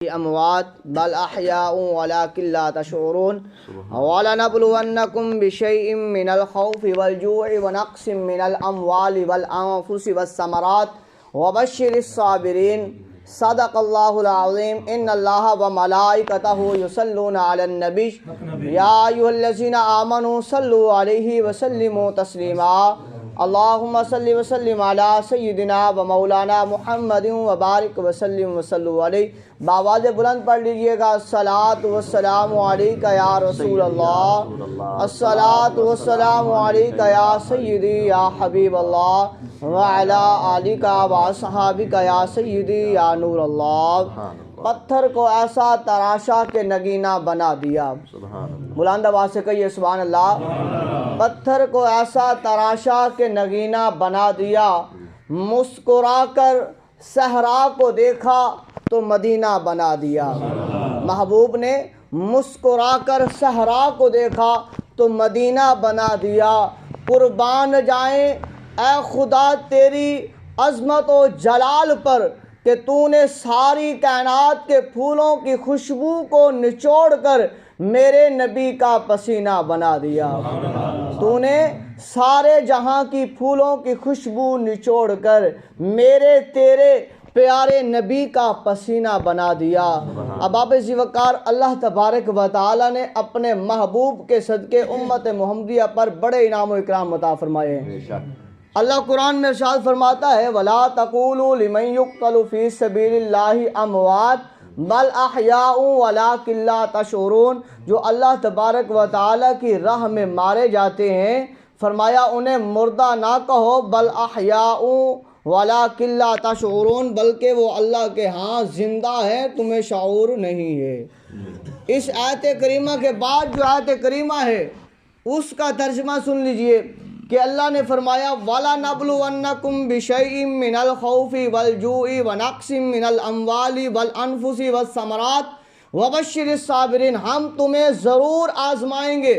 اموات بل احیاء ولکن لا تشعرون ولنبلونکم بشیء من الخوف والجوع ونقص من الاموال والانفس والثمرات وبشر الصابرین صدق اللہ العظیم ان اللہ وملائکتہ یصلون علی النبی یا ایھا الذین آمنوا صلوا علیہ وسلموا تسلیما اللہم صلی وسلم علی سیدنا و مولانا محمد وبارک وسلم وصلوا علیہ. بآواز بلند پڑھ لیجئے گا الصلاۃ والسلام علیکہ یا رسول اللہ، الصلاۃ والسلام علیکہ یا سیدی یا حبیب اللہ وعلی آلکہ واصحابکہ یا سیدی یا نور اللہ. پتھر کو ایسا تراشا کہ نگینہ بنا دیا. بلند آواز سے کہیے سبحان اللہ. پتھر کو ایسا تراشا کہ نگینہ بنا دیا، مسکرا کر صحرا کو دیکھا تو مدینہ بنا دیا. محبوب نے مسکرا کر صحرا کو دیکھا تو مدینہ بنا دیا. قربان جائیں اے خدا تیری عظمت و جلال پر کہ تو نے ساری کائنات کے پھولوں کی خوشبو کو نچوڑ کر میرے نبی کا پسینہ بنا دیا. تو نے سارے جہاں کی پھولوں کی خوشبو نچوڑ کر میرے تیرے پیارے نبی کا پسینہ بنا دیا. اباب ذوالوقار اللہ تبارک و تعالی نے اپنے محبوب کے صدقے امت محمدیہ پر بڑے انعام و اکرام عطا فرمائے ہیں. اللہ قرآن میں ارشاد فرماتا ہے وَلَا تَقُولُوا لِمَن يُقْتَلُ فِي سَبِيلِ اللَّهِ أَمْوَاتٌ بَلْ أَحْيَاءٌ وَلَٰكِن لَّا تَشْعُرُونَ. جو اللہ تبارک و تعالیٰ کی راہ میں مارے جاتے ہیں فرمایا انہیں مردہ نہ کہو بل احیاء وَلَٰكِن لَّا تَشْعُرُونَ، بلکہ وہ اللہ کے ہاں زندہ ہیں، تمہیں شعور نہیں ہے. اس آیت کریمہ کے بعد جو آیت کریمہ ہے اس کا ترجمہ سن لیجئے کہ اللہ نے فرمایا وَلَنَبْلُوَنَّكُمْ بِشَيْءٍ مِّنَ الْخَوْفِ وَالْجُوعِ وَنَقْصٍ مِّنَ الْأَمْوَالِ وَالْأَنفُسِ وَالثَّمَرَاتِ وَبَشِّرِ الصَّابِرِينَ. ہم تمہیں ضرور آزمائیں گے.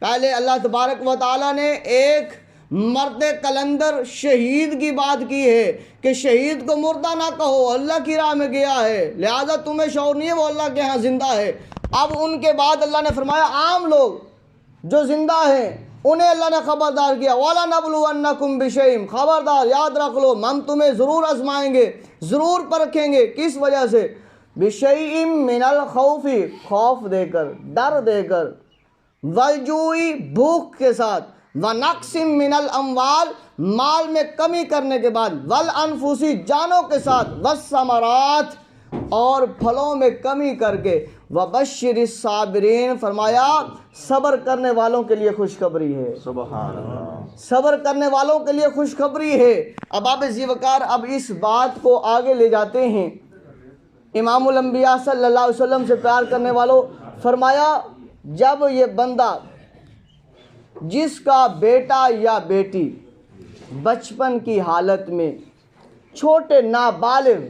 پہلے اللہ تبارک و تعالیٰ نے ایک مرد قلندر شہید کی بات کی ہے کہ شہید کو مردہ نہ کہو، اللہ کی راہ میں گیا ہے لہذا تمہیں شعور نہیں ہے، وہ اللہ کے ہاں زندہ ہے. اب ان کے بعد اللہ نے فرمایا عام لوگ جو زندہ ہیں انہیں اللہ نے خبردار کیا وَلَنَبْلُوَنَّكُمْ بِشَيْءٍ، خبردار یاد رکھ لو ہم تمہیں ضرور آزمائیں گے، ضرور پرکھیں گے. کس وجہ سے؟ بِشَيْءٍ مِّنَ الْخَوْفِ، خوف دے کر، ڈر دے کر، وَالْجُوعِ بھوک کے ساتھ، وَنَقْصٍ مِّنَ الْأَمْوَالِ مال میں کمی کرنے کے بعد، وَالْأَنفُسِ جانوں کے ساتھ، وَالثَّمَرَاتِ اور پھلوں میں کمی کر کے، وَبَشِّرِ الصَّابِرِينَ فرمایا صبر کرنے والوں کے لیے خوشخبری ہے. سبحان اللہ. صبر کرنے والوں کے لیے خوشخبری ہے. اباب ذوالوقار اب اس بات کو آگے لے جاتے ہیں. امام الانبیاء صلی اللہ علیہ وسلم سے پیار کرنے والوں فرمایا جب یہ بندہ جس کا بیٹا یا بیٹی بچپن کی حالت میں چھوٹے نابالغ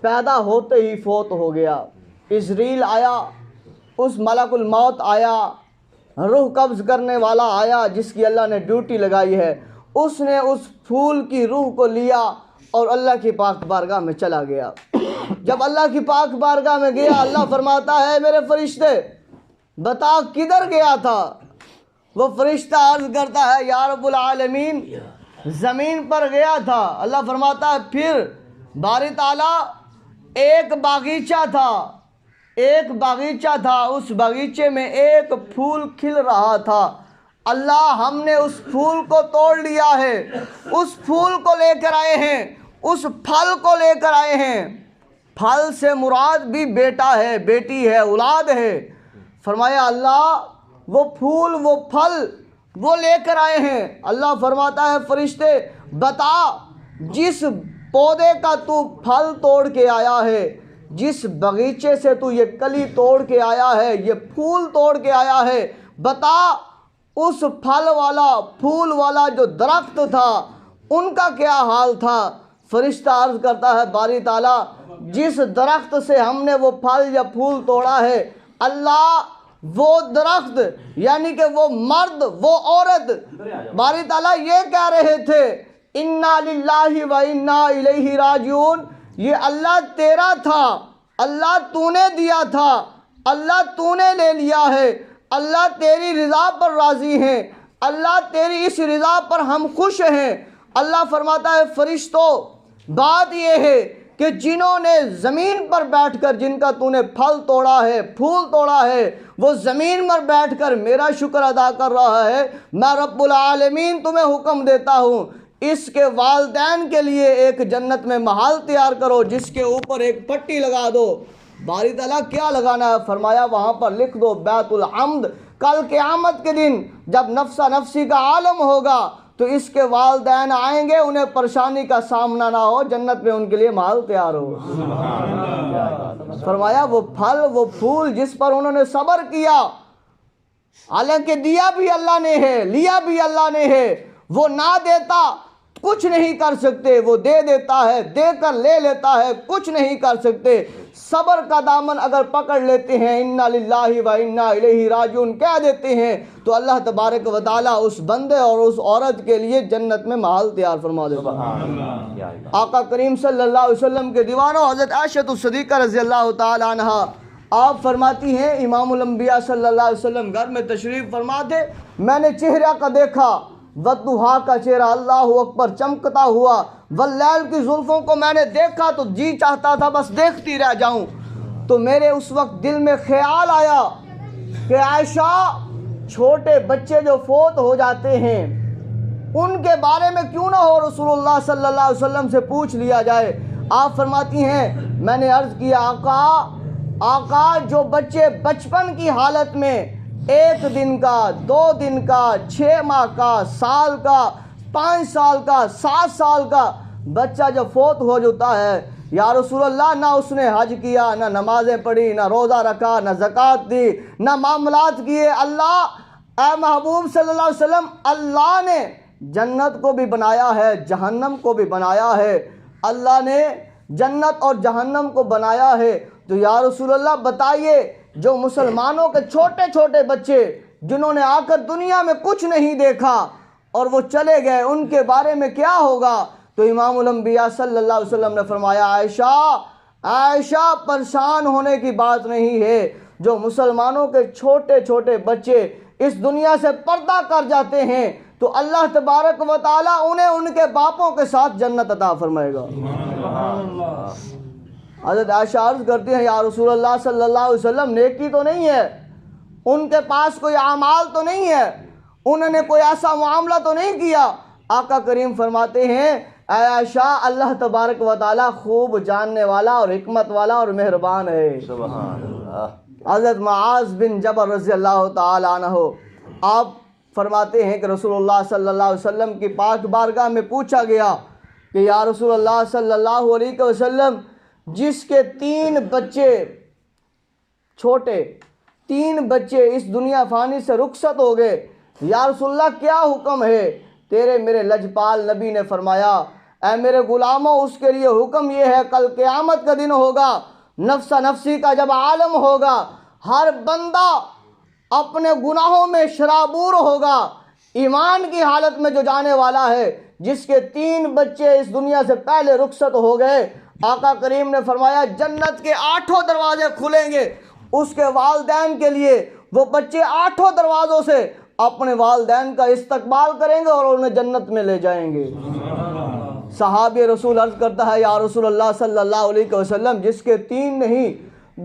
پیدا ہوتے ہی فوت ہو گیا، عزریل آیا، اس ملک الموت آیا، روح قبض کرنے والا آیا جس کی اللہ نے ڈیوٹی لگائی ہے، اس نے اس پھول کی روح کو لیا اور اللہ کی پاک بارگاہ میں چلا گیا. جب اللہ کی پاک بارگاہ میں گیا اللہ فرماتا ہے میرے فرشتے بتا کدھر گیا تھا؟ وہ فرشتہ عرض کرتا ہے یا رب العالمین زمین پر گیا تھا. اللہ فرماتا ہے پھر باری تعالیٰ ایک باغیچہ تھا، اس باغیچے میں ایک پھول کھل رہا تھا، اللہ ہم نے اس پھول کو توڑ لیا ہے، اس پھول کو لے کر آئے ہیں، اس پھل کو لے کر آئے ہیں. پھل سے مراد بھی بیٹا ہے، بیٹی ہے، اولاد ہے. فرمایا اللہ وہ پھول وہ پھل وہ لے کر آئے ہیں. اللہ فرماتا ہے فرشتے بتا جس پودے کا تو پھل توڑ کے آیا ہے، جس باغیچے سے تو یہ کلی توڑ کے آیا ہے، یہ پھول توڑ کے آیا ہے، بتا اس پھل والا پھول والا جو درخت تھا ان کا کیا حال تھا؟ فرشتہ عرض کرتا ہے باری تعالیٰ جس درخت سے ہم نے وہ پھل یا پھول توڑا ہے اللہ وہ درخت یعنی کہ وہ مرد وہ عورت باری تعالیٰ یہ کہہ رہے تھے انا للہ و انا الیہ راجعون، یہ اللہ تیرا تھا اللہ تو نے دیا تھا، اللہ تو نے لے لیا ہے، اللہ تیری رضا پر راضی ہیں، اللہ تیری اس رضا پر ہم خوش ہیں۔ اللہ فرماتا ہے فرشتوں بات یہ ہے کہ جنہوں نے زمین پر بیٹھ کر جن کا تو نے پھل توڑا ہے، پھول توڑا ہے، وہ زمین پر بیٹھ کر میرا شکر ادا کر رہا ہے، میں رب العالمین تمہیں حکم دیتا ہوں اس کے والدین کے لیے ایک جنت میں محل تیار کرو جس کے اوپر ایک پٹی لگا دو۔ باری تعالیٰ کیا لگانا ہے؟ فرمایا وہاں پر لکھ دو بیت الحمد۔ کل قیامت کے دن جب نفسا نفسی کا عالم ہوگا تو اس کے والدین آئیں گے، انہیں پریشانی کا سامنا نہ ہو، جنت میں ان کے لیے محل تیار ہو۔ فرمایا وہ پھل وہ پھول جس پر انہوں نے صبر کیا، حالانکہ دیا بھی اللہ نے ہے، لیا بھی اللہ نے ہے، وہ نہ دیتا کچھ نہیں کر سکتے، وہ دے دیتا ہے، دے کر لے لیتا ہے، کچھ نہیں کر سکتے۔ صبر کا دامن اگر پکڑ لیتے ہیں، انا للہ و انا الیہ راجعون کہہ دیتے ہیں، تو اللہ تبارک و تعالیٰ اس بندے اور اس عورت کے لیے جنت میں محل تیار فرما دیتا ہے۔ آقا کریم صلی اللہ علیہ وسلم کے دیوانوں حضرت عائشہ الصدیقہ رضی اللہ تعالی عنہا آپ فرماتی ہیں امام الانبیاء صلی اللہ علیہ وسلم گھر میں تشریف فرما تھے، میں نے چہرہ کا دیکھا، والضحیٰ کا چہرہ اللہ اکبر چمکتا ہوا، واللیل کی زلفوں کو میں نے دیکھا تو جی چاہتا تھا بس دیکھتی رہ جاؤں۔ تو میرے اس وقت دل میں خیال آیا کہ عائشہ چھوٹے بچے جو فوت ہو جاتے ہیں ان کے بارے میں کیوں نہ ہو رسول اللہ صلی اللہ علیہ وسلم سے پوچھ لیا جائے۔ آپ فرماتی ہیں میں نے عرض کیا آقا جو بچے بچپن کی حالت میں 1 دن کا، 2 دن کا، 6 ماہ کا، سال کا، 5 سال کا، 7 سال کا بچہ جب فوت ہو جاتا ہے، یا رسول اللہ نہ اس نے حج کیا، نہ نمازیں پڑھی، نہ روزہ رکھا، نہ زکوٰۃ دی، نہ معاملات کیے، اللہ اے محبوب صلی اللہ علیہ وسلم اللہ نے جنت کو بھی بنایا ہے، جہنم کو بھی بنایا ہے، اللہ نے جنت اور جہنم کو بنایا ہے، تو یا رسول اللہ بتائیے جو مسلمانوں کے چھوٹے چھوٹے بچے جنہوں نے آ کر دنیا میں کچھ نہیں دیکھا اور وہ چلے گئے ان کے بارے میں کیا ہوگا؟ تو امام الانبیاء صلی اللہ علیہ وسلم نے فرمایا عائشہ پریشان ہونے کی بات نہیں ہے، جو مسلمانوں کے چھوٹے چھوٹے بچے اس دنیا سے پردہ کر جاتے ہیں تو اللہ تبارک و تعالیٰ انہیں ان کے باپوں کے ساتھ جنت عطا فرمائے گا۔ حضرت عائشہ عرض کرتی ہیں یا رسول اللہ صلی اللہ علیہ وسلم نیکی تو نہیں ہے، ان کے پاس کوئی اعمال تو نہیں ہے، انہوں نے کوئی ایسا معاملہ تو نہیں کیا؟ آقا کریم فرماتے ہیں اے عائشہ اللہ تبارک و تعالیٰ خوب جاننے والا اور حکمت والا اور مہربان ہے۔ سبحان اللہ۔ حضرت معاذ بن جبل رضی اللہ تعالی عنہ آپ فرماتے ہیں کہ رسول اللہ صلی اللہ علیہ وسلم کی پاک بارگاہ میں پوچھا گیا کہ یا رسول اللہ صلی اللہ علیہ وسلم جس کے 3 بچے چھوٹے 3 بچے اس دنیا فانی سے رخصت ہو گئے، یا رسول اللہ کیا حکم ہے؟ تیرے میرے لجپال نبی نے فرمایا اے میرے غلاموں اس کے لیے حکم یہ ہے کل قیامت کا دن ہوگا، نفسا نفسی کا جب عالم ہوگا، ہر بندہ اپنے گناہوں میں شرابور ہوگا، ایمان کی حالت میں جو جانے والا ہے، جس کے 3 بچے اس دنیا سے پہلے رخصت ہو گئے، آقا کریم نے فرمایا جنت کے 8 دروازے کھلیں گے اس کے والدین کے لیے، وہ بچے 8 دروازوں سے اپنے والدین کا استقبال کریں گے اور انہیں جنت میں لے جائیں گے۔ صحابی رسول عرض کرتا ہے یا رسول اللہ صلی اللہ علیہ وسلم جس کے 3 نہیں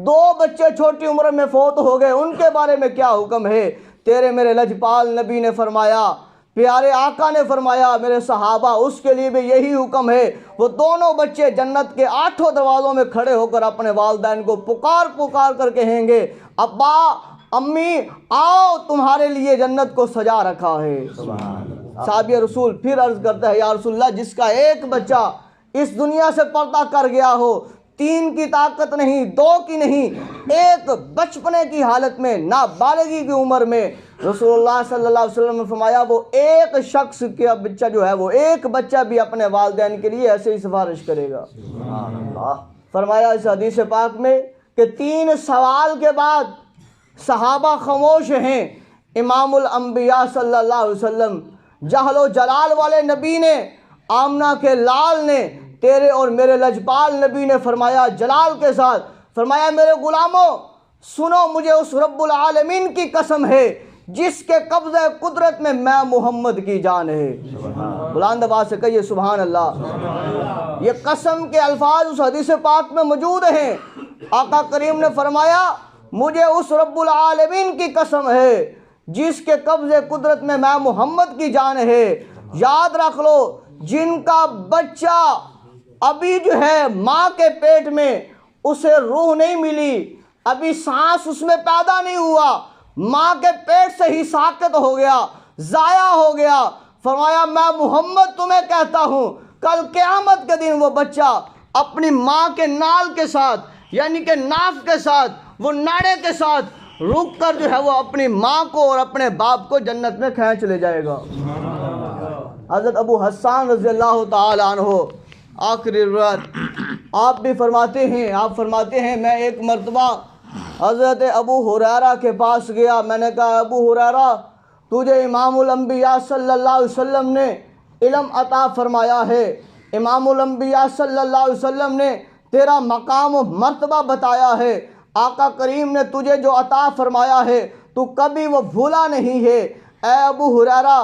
2 بچے چھوٹی عمر میں فوت ہو گئے ان کے بارے میں کیا حکم ہے؟ تیرے میرے لجپال نبی نے فرمایا، پیارے آقا نے فرمایا میرے صحابہ اس کے لیے بھی یہی حکم ہے، وہ دونوں بچے جنت کے 8 دروازوں میں کھڑے ہو کر اپنے والدین کو پکار کر کہیں گے ابا امی آؤ تمہارے لیے جنت کو سجا رکھا ہے۔ صحابی رسول پھر عرض کرتا ہے یا رسول اللہ جس کا 1 بچہ اس دنیا سے پردہ کر گیا ہو، 3 کی طاقت نہیں، 2 کی نہیں، 1 بچپنے کی حالت میں نابالغی کی عمر میں، رسول اللہ صلی اللہ علیہ وسلم نے فرمایا وہ 1 شخص کا بچہ جو ہے وہ 1 بچہ بھی اپنے والدین کے لیے ایسے ہی سفارش کرے گا۔ فرمایا اس حدیث پاک میں کہ 3 سوال کے بعد صحابہ خاموش ہیں، امام الانبیاء صلی اللہ علیہ وسلم جہل و جلال والے نبی نے، آمنہ کے لال نے، تیرے اور میرے لجپال نبی نے فرمایا جلال کے ساتھ فرمایا میرے غلاموں سنو، مجھے اس رب العالمین کی قسم ہے جس کے قبضہ قدرت میں محمد کی جان ہے۔ بلند آواز سے کہیے سبحان اللہ۔ یہ قسم کے الفاظ اس حدیث پاک میں موجود ہیں۔ آقا کریم نے فرمایا مجھے اس رب العالمین کی قسم ہے جس کے قبضہ قدرت میں محمد کی جان ہے۔ یاد رکھ لو، جن کا بچہ ابھی جو ہے ماں کے پیٹ میں اسے روح نہیں ملی، ابھی سانس اس میں پیدا نہیں ہوا، ماں کے پیٹ سے ہی ساقط ہو گیا، ضائع ہو گیا، فرمایا میں محمد تمہیں کہتا ہوں کل قیامت کے دن وہ بچہ اپنی ماں کے نال کے ساتھ یعنی کہ ناف کے ساتھ، وہ ناڑے کے ساتھ رک کر جو ہے وہ اپنی ماں کو اور اپنے باپ کو جنت میں کھینچ لے جائے گا۔ حضرت ابو حسان رضی اللہ تعالی عنہ آخری روایت آپ بھی فرماتے ہیں میں ایک مرتبہ حضرت ابو ہریرہ کے پاس گیا، میں نے کہا ابو ہریرہ تجھے امام الانبیاء صلی اللہ علیہ وسلم نے علم عطا فرمایا ہے، امام الانبیاء صلی اللہ علیہ وسلم نے تیرا مقام و مرتبہ بتایا ہے، آقا کریم نے تجھے جو عطا فرمایا ہے تو کبھی وہ بھولا نہیں ہے، اے ابو ہریرہ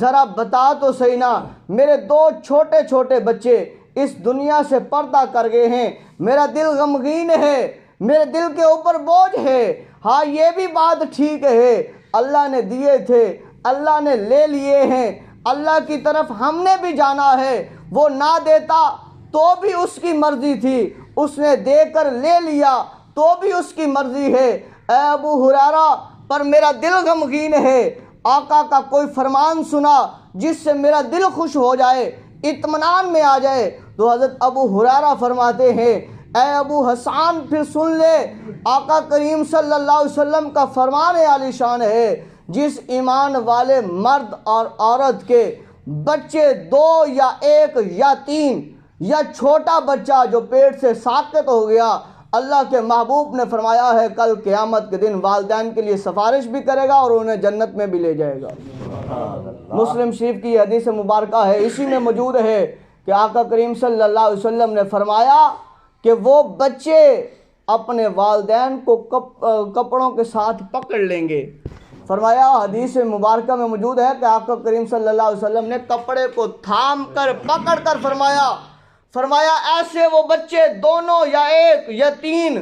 ذرا بتا تو صحیح نا، میرے 2 چھوٹے چھوٹے بچے اس دنیا سے پردہ کر گئے ہیں، میرا دل غمگین ہے، میرے دل کے اوپر بوجھ ہے۔ ہاں یہ بھی بات ٹھیک ہے، اللہ نے دیے تھے، اللہ نے لے لیے ہیں، اللہ کی طرف ہم نے بھی جانا ہے، وہ نہ دیتا تو بھی اس کی مرضی تھی، اس نے دے کر لے لیا تو بھی اس کی مرضی ہے، اے ابو ہریرہ پر میرا دل غمگین ہے، آقا کا کوئی فرمان سنا جس سے میرا دل خوش ہو جائے، اطمینان میں آ جائے۔ تو حضرت ابو ہریرہ فرماتے ہیں اے ابو حسان پھر سن لے، آقا کریم صلی اللہ علیہ وسلم کا فرمان عالی شان ہے، جس ایمان والے مرد اور عورت کے بچے 2 یا 1 یا 3 یا چھوٹا بچہ جو پیٹ سے ساقط ہو گیا، اللہ کے محبوب نے فرمایا ہے کل قیامت کے دن والدین کے لیے سفارش بھی کرے گا اور انہیں جنت میں بھی لے جائے گا۔ مسلم شریف کی حدیث مبارکہ ہے، اسی میں موجود ہے کہ آقا کریم صلی اللہ علیہ وسلم نے فرمایا کہ وہ بچے اپنے والدین کو کپڑوں کے ساتھ پکڑ لیں گے۔ فرمایا حدیث مبارکہ میں موجود ہے کہ آقا کریم صلی اللہ علیہ وسلم نے کپڑے کو تھام کر پکڑ کر فرمایا ایسے وہ بچے دونوں یا 1 یا 3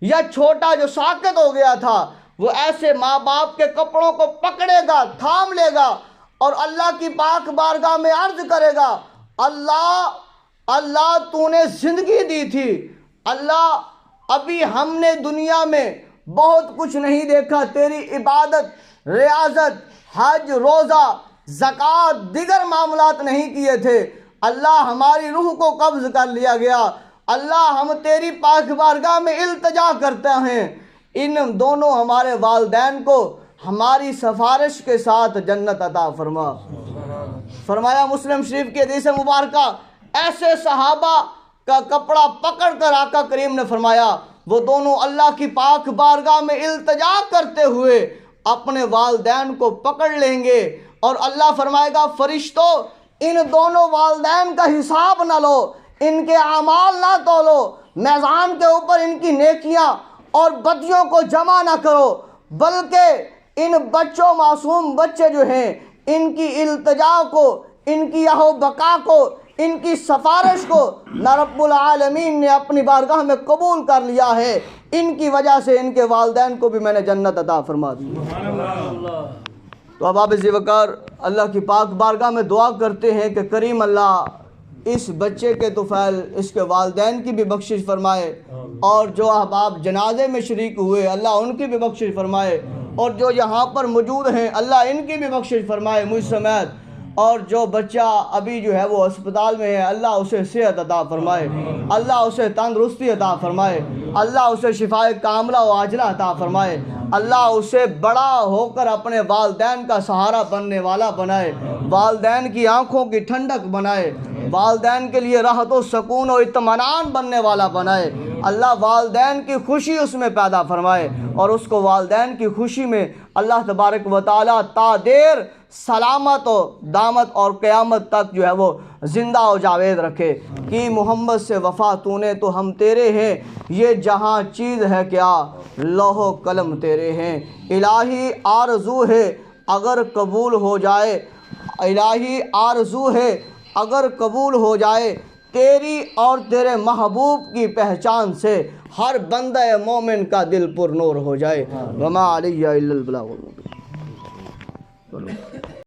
یا چھوٹا جو ساقط ہو گیا تھا وہ ایسے ماں باپ کے کپڑوں کو پکڑے گا، تھام لے گا اور اللہ کی پاک بارگاہ میں عرض کرے گا اللہ تو نے زندگی دی تھی، اللہ ابھی ہم نے دنیا میں بہت کچھ نہیں دیکھا، تیری عبادت، ریاضت، حج، روزہ، زکوٰۃ، دیگر معاملات نہیں کیے تھے، اللہ ہماری روح کو قبض کر لیا گیا، اللہ ہم تیری پاک بارگاہ میں التجا کرتے ہیں، ان دونوں ہمارے والدین کو ہماری سفارش کے ساتھ جنت عطا فرما۔ فرمایا مسلم شریف کی حدیث مبارکہ ایسے صحابہ کا کپڑا پکڑ کر آقا کریم نے فرمایا وہ دونوں اللہ کی پاک بارگاہ میں التجا کرتے ہوئے اپنے والدین کو پکڑ لیں گے اور اللہ فرمائے گا فرشتوں ان دونوں والدین کا حساب نہ لو، ان کے اعمال نہ تولو، میزان کے اوپر ان کی نیکیاں اور بدیوں کو جمع نہ کرو، بلکہ ان بچوں، معصوم بچے جو ہیں، ان کی التجا کو، ان کی یہو بقا کو، ان کی سفارش کو نہ رب العالمین نے اپنی بارگاہ میں قبول کر لیا ہے، ان کی وجہ سے ان کے والدین کو بھی میں نے جنت عطا فرما دی۔ تو اب آپ ذی وقار اللہ کی پاک بارگاہ میں دعا کرتے ہیں کہ کریم اللہ اس بچے کے طفیل، اس کے والدین کی بھی بخشش فرمائے، اور جو احباب جنازے میں شریک ہوئے اللہ ان کی بھی بخشش فرمائے، اور جو یہاں پر موجود ہیں اللہ ان کی بھی بخشش فرمائے مجھ سمیت، اور جو بچہ ابھی جو ہے وہ اسپتال میں ہے اللہ اسے صحت عطا فرمائے، اللہ اسے تندرستی عطا فرمائے، اللہ اسے شفائے کاملہ و عاجلہ عطا فرمائے، اللہ اسے بڑا ہو کر اپنے والدین کا سہارا بننے والا بنائے، والدین کی آنکھوں کی ٹھنڈک بنائے، والدین کے لیے راحت و سکون و اطمینان بننے والا بنائے، اللہ والدین کی خوشی اس میں پیدا فرمائے اور اس کو والدین کی خوشی میں اللہ تبارک و تعالیٰ تا دیر سلامت و دامت اور قیامت تک جو ہے وہ زندہ و جاوید رکھے کہ محمد سے وفا تو نے تو ہم تیرے ہیں، یہ جہاں چیز ہے کیا لوح و قلم تیرے ہیں، الہی آرزو ہے اگر قبول ہو جائے، الہی آرزو ہے اگر قبول ہو جائے تیری اور تیرے محبوب کی پہچان سے ہر بندہ مومن کا دل پر نور ہو جائے۔ وما علیہ الا البلاغ المبین۔